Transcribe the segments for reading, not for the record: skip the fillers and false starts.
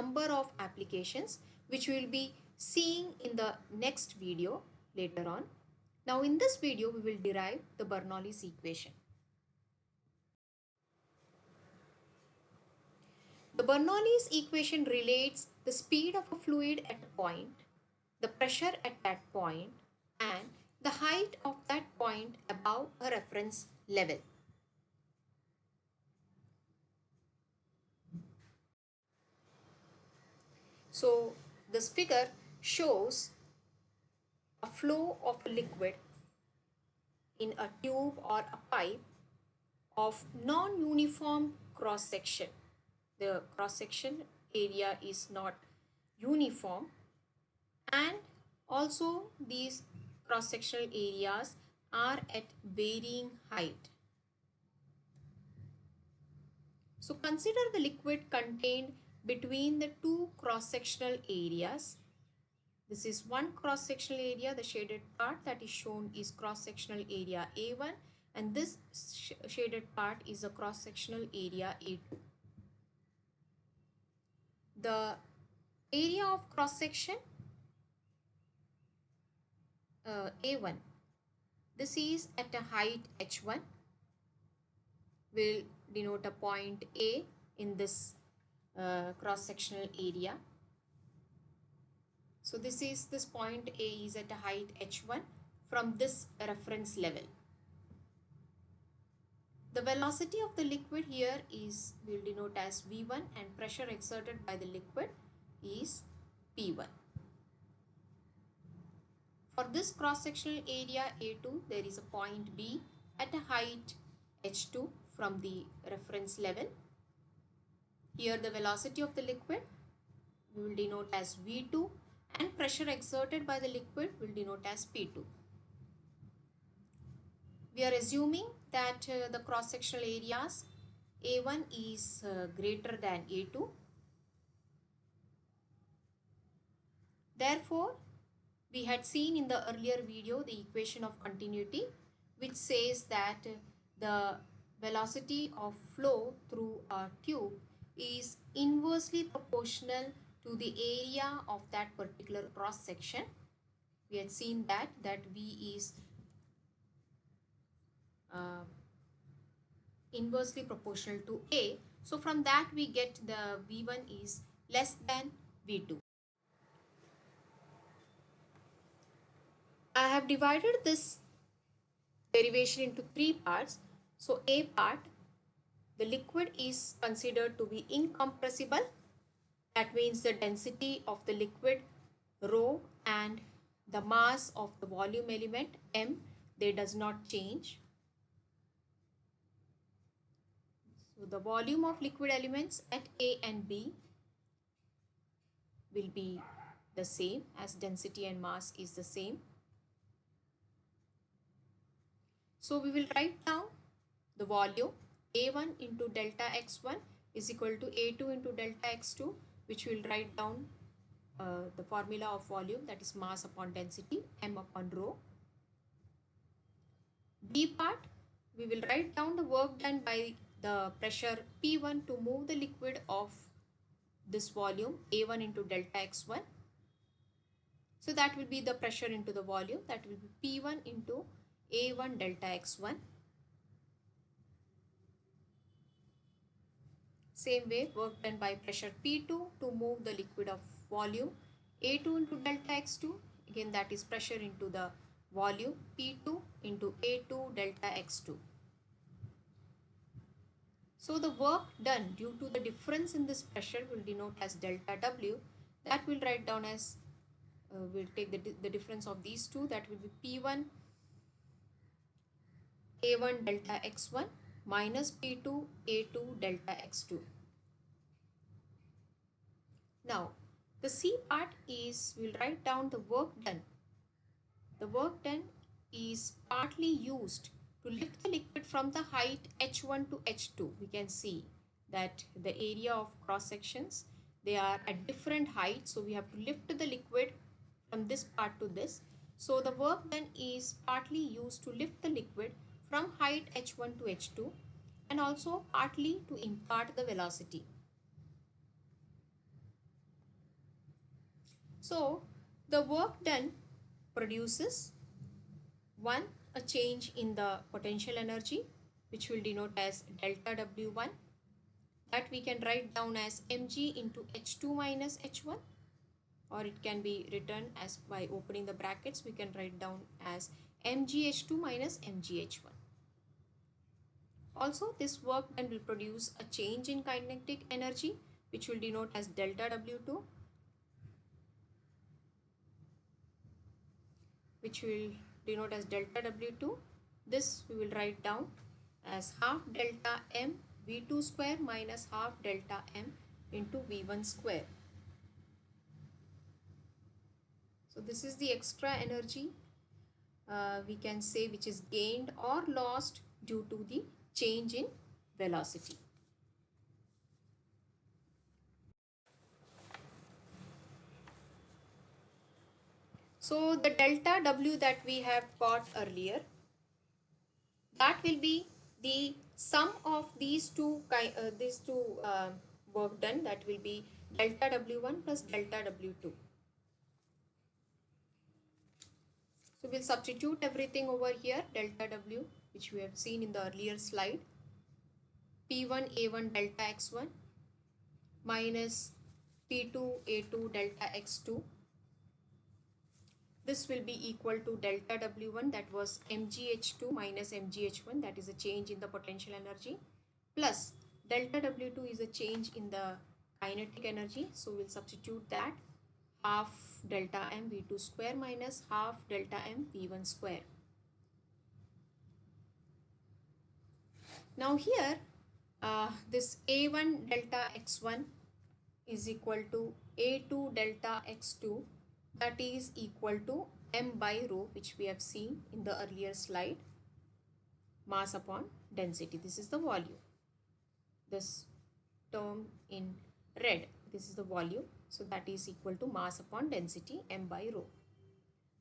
number of applications which we will be seeing in the next video later on. Now in this video we will derive the Bernoulli's equation. The Bernoulli's equation relates the speed of a fluid at a point, the pressure at that point, and the height of that point above a reference level. So this figure shows a flow of a liquid in a tube or a pipe of non-uniform cross section. The cross section area is not uniform, and also these cross sectional areas are at varying height. So consider the liquid contained between the two cross sectional areas. This is one cross sectional area, the shaded part that is shown is cross sectional area A1, and this shaded part is a cross sectional area A2. The area of cross section A1, this is at a height h1, will denote a point A in this cross sectional area. So this point A is at a height h1 from this reference level. The velocity of the liquid here is, will denote as V1, and pressure exerted by the liquid is P1. For this cross-sectional area A2, there is a point B at a height h2 from the reference level. Here the velocity of the liquid will denote as V2, and pressure exerted by the liquid will denote as P2. We are assuming that the cross-sectional areas A1 is greater than A2. Therefore, we had seen in the earlier video the equation of continuity, which says that the velocity of flow through a tube is inversely proportional to the area of that particular cross section. We had seen that V is inversely proportional to A. So from that we get the V1 is less than V2. I have divided this derivation into three parts. So A part, the liquid is considered to be incompressible. That means the density of the liquid rho and the mass of the volume element m, they does not change. So the volume of liquid elements at A and B will be the same as density and mass is the same. So we will write down the volume A1 into delta x1 is equal to A2 into delta x2, which will write down the formula of volume, that is mass upon density, m upon rho. B part, we will write down the work done by the pressure P1 to move the liquid of this volume A1 into delta x1. So that will be the pressure into the volume, that will be P1 into A1 delta x1. Same way, work done by pressure P2 to move the liquid of volume A2 into delta x2. Again, that is pressure into the volume P2 into A2 delta x2. So the work done due to the difference in this pressure will denote as delta W. That will write down as, we'll take the difference of these two, that will be P1 A1 delta x1 minus P2 A2 delta x2. Now the C part is, we'll write down the work done. The work done is partly used to lift the liquid from the height h1 to h2. We can see that the area of cross sections, they are at different heights, so we have to lift the liquid from this part to this. So the work done is partly used to lift the liquid from height h1 to h2, and also partly to impart the velocity. So the work done produces one, a change in the potential energy, which will denote as delta W1, that we can write down as mg into H2 minus H1, or it can be written as, by opening the brackets, we can write down as mgh2 minus mgh1. Also, this work done will produce a change in kinetic energy, which will denote as delta W2, which will denote as delta W2. This we will write down as half delta m V2 square minus half delta m into V1 square. So this is the extra energy we can say which is gained or lost due to the change in velocity. So the delta W that we have got earlier, that will be the sum of these two work done, that will be delta W1 plus delta W2. So we'll substitute everything over here, delta W, which we have seen in the earlier slide, P1 A1 delta X1 minus P2 A2 delta X2. This will be equal to delta W1, that was mgh2 minus mgh1, that is a change in the potential energy, plus delta W2 is a change in the kinetic energy. So we'll substitute that, half delta m V2 square minus half delta m V1 square. Now here this A1 delta X1 is equal to A2 delta X2, that is equal to m by rho, which we have seen in the earlier slide, mass upon density. This is the volume. This term in red, this is the volume. So that is equal to mass upon density, m by rho.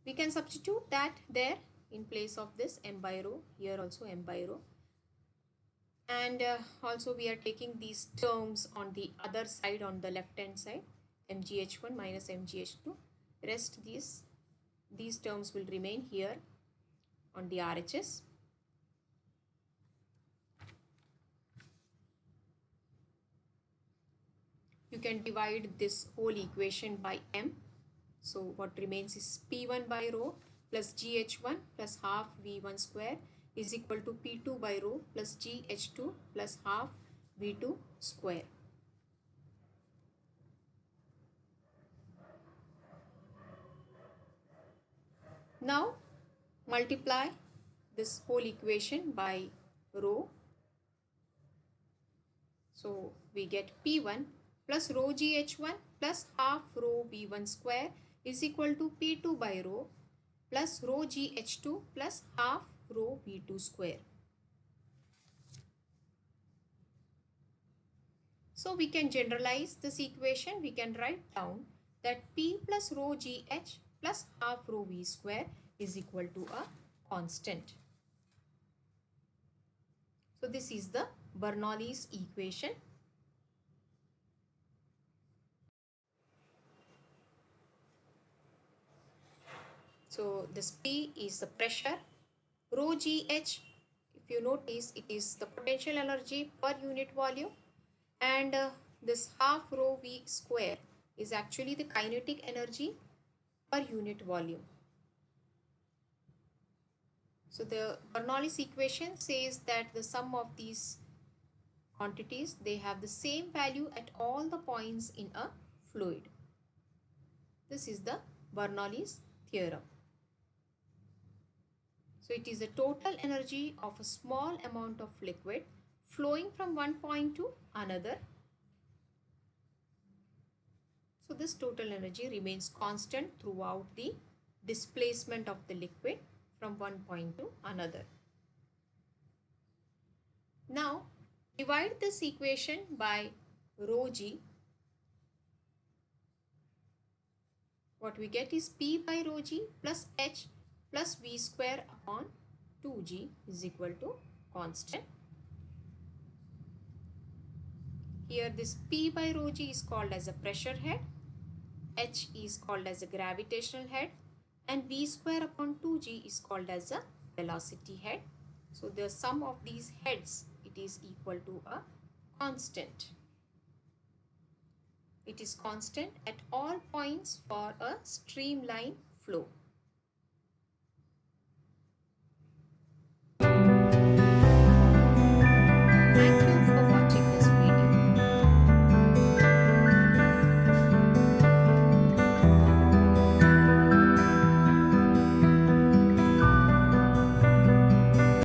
We can substitute that there in place of this m by rho, here also m by rho. And also we are taking these terms on the other side, on the left hand side, mgh1 minus mgh2. Rest these terms will remain here on the RHS. You can divide this whole equation by m. So what remains is P1 by rho plus GH1 plus half V1 square is equal to P2 by rho plus GH2 plus half V2 square. Now multiply this whole equation by rho. So we get P1 plus rho GH1 plus half rho V1 square is equal to P2 by rho plus rho GH2 plus half rho V2 square. So we can generalize this equation. We can write down that P plus rho GH plus half rho V square is equal to a constant. So this is the Bernoulli's equation. So this P is the pressure, rho GH, if you notice, it is the potential energy per unit volume, and this half rho V square is actually the kinetic energy per unit volume. So the Bernoulli's equation says that the sum of these quantities, they have the same value at all the points in a fluid. This is the Bernoulli's theorem. So it is the total energy of a small amount of liquid flowing from one point to another. So this total energy remains constant throughout the displacement of the liquid from one point to another. Now divide this equation by rho g. What we get is P by rho g plus H plus V square upon 2g is equal to constant. Here this P by rho g is called as a pressure head. H is called as a gravitational head, and V square upon 2G is called as a velocity head. So the sum of these heads, it is equal to a constant. It is constant at all points for a streamline flow.